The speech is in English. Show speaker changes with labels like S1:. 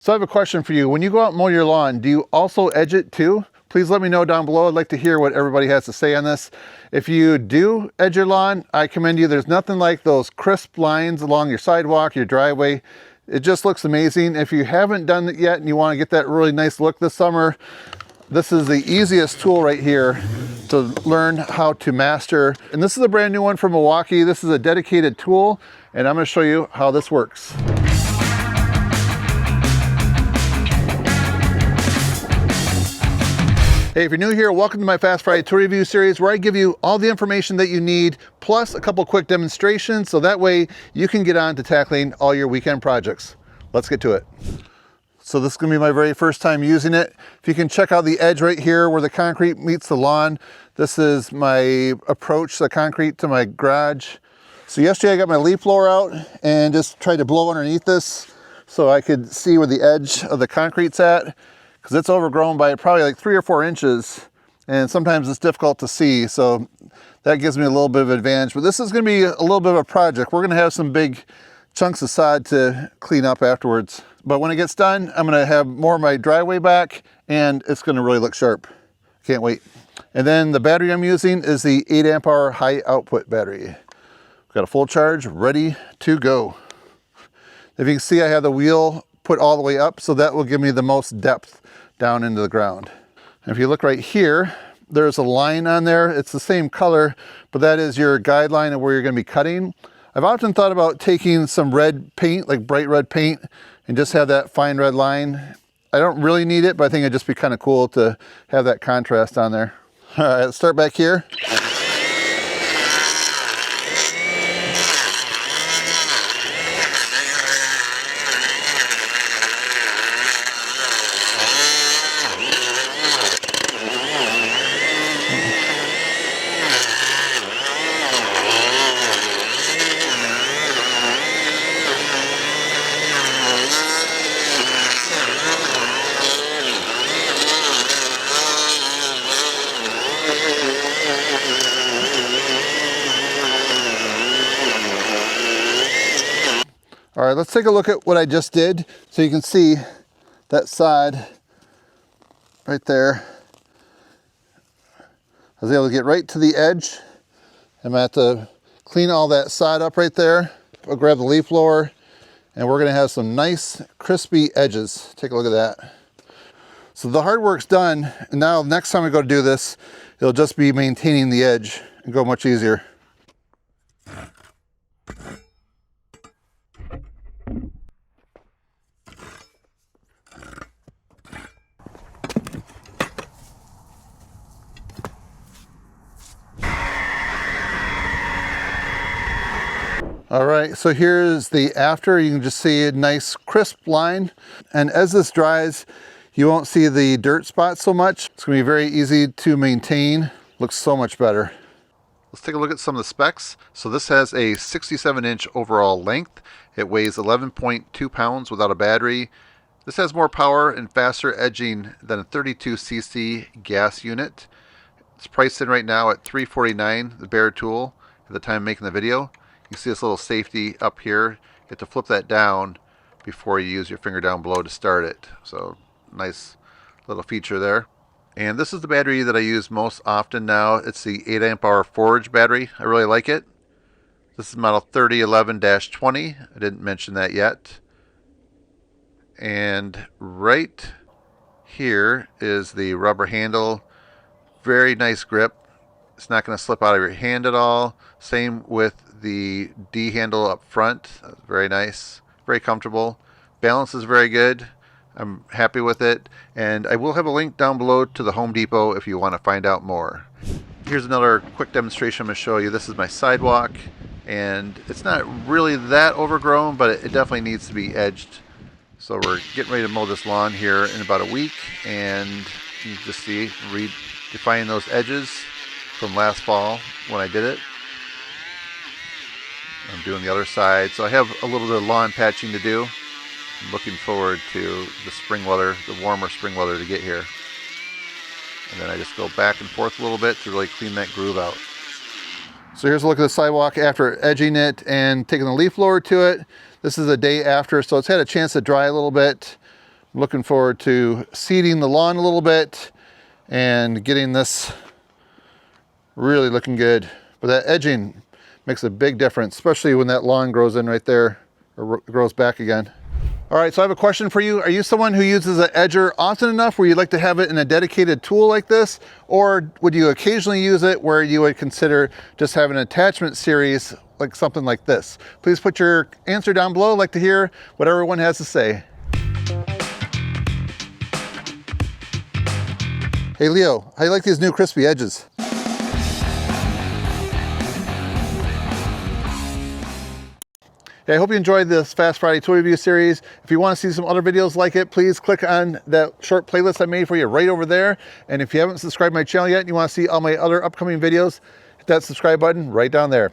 S1: So I have a question for you. When you go out and mow your lawn, do you also edge it too? Please let me know down below. I'd like to hear what everybody has to say on this. If you do edge your lawn, I commend you. There's nothing like those crisp lines along your sidewalk, your driveway. It just looks amazing. If you haven't done it yet and you want to get that really nice look this summer, this is the easiest tool right here to learn how to master. And this is a brand new one from Milwaukee. This is a dedicated tool, and I'm going to show you how this works. Hey, if you're new here, welcome to my Fast Friday Tool Review series where I give you all the information that you need, plus a couple quick demonstrations, so that way you can get on to tackling all your weekend projects. Let's get to it. So this is gonna be my very first time using it. If you can check out the edge right here where the concrete meets the lawn, this is my approach to the concrete to my garage. So yesterday I got my leaf blower out and just tried to blow underneath this so I could see where the edge of the concrete's at, because it's overgrown by probably like 3 or 4 inches, and sometimes it's difficult to see, so that gives me a little bit of advantage. But this is going to be a little bit of a project. We're going to have some big chunks of sod to clean up afterwards. But when it gets done, I'm going to have more of my driveway back, and it's going to really look sharp. Can't wait. And then the battery I'm using is the 8 amp hour high output battery. We've got a full charge, ready to go. If you can see, I have the wheel put all the way up, so that will give me the most depth down into the ground. And if you look right here, there's a line on there. It's the same color, but that is your guideline of where you're going to be cutting. I've often thought about taking some red paint, like bright red paint, and just have that fine red line. I don't really need it, but I think it'd just be kind of cool to have that contrast on there. All right, let's start back here. All right, let's take a look at what I just did. So you can see that side right there. I was able to get right to the edge. I'm gonna have to clean all that sod up right there. I'll grab the leaf blower, and we're gonna have some nice crispy edges. Take a look at that. So the hard work's done, and now next time I go to do this, it'll just be maintaining the edge and go much easier. All right, so here's the after. You can just see a nice crisp line. And as this dries, you won't see the dirt spots so much. It's gonna be very easy to maintain. Looks so much better. Let's take a look at some of the specs. So this has a 67-inch overall length. It weighs 11.2 pounds without a battery. This has more power and faster edging than a 32cc gas unit. It's priced in right now at $349, the bare tool, at the time of making the video. You see this little safety up here. You have to flip that down before you use your finger down below to start it. So nice little feature there. And this is the battery that I use most often now. It's the 8 amp hour forage battery. I really like it. This is model 3011-20. I didn't mention that yet. And right here is the rubber handle. Very nice grip. It's not going to slip out of your hand at all. Same with the D handle up front. Very nice, very comfortable. Balance is very good. I'm happy with it, and I will have a link down below to the Home Depot if you want to find out more. Here's another quick demonstration I'm going to show you. This is my sidewalk, and it's not really that overgrown, but it definitely needs to be edged. So we're getting ready to mow this lawn here in about a week, and you can just see redefining those edges from last fall when I did it. I'm doing the other side, so I have a little bit of lawn patching to do. I'm looking forward to the spring weather, the warmer spring weather to get here. And then I just go back and forth a little bit to really clean that groove out. So here's a look at the sidewalk after edging it and taking the leaf blower to it. This is a day after, so it's had a chance to dry a little bit. Looking forward to seeding the lawn a little bit and getting this really looking good. But that edging makes a big difference, especially when that lawn grows in right there, or grows back again. All right, so I have a question for you. Are you someone who uses an edger often enough where you'd like to have it in a dedicated tool like this? Or would you occasionally use it where you would consider just having an attachment series like something like this? Please put your answer down below. I'd like to hear what everyone has to say. Hey Leo, how do you like these new crispy edges? Hey, I hope you enjoyed this Fast Friday tool review series. If you want to see some other videos like it, please click on that short playlist I made for you right over there. And if you haven't subscribed to my channel yet and you want to see all my other upcoming videos, hit that subscribe button right down there.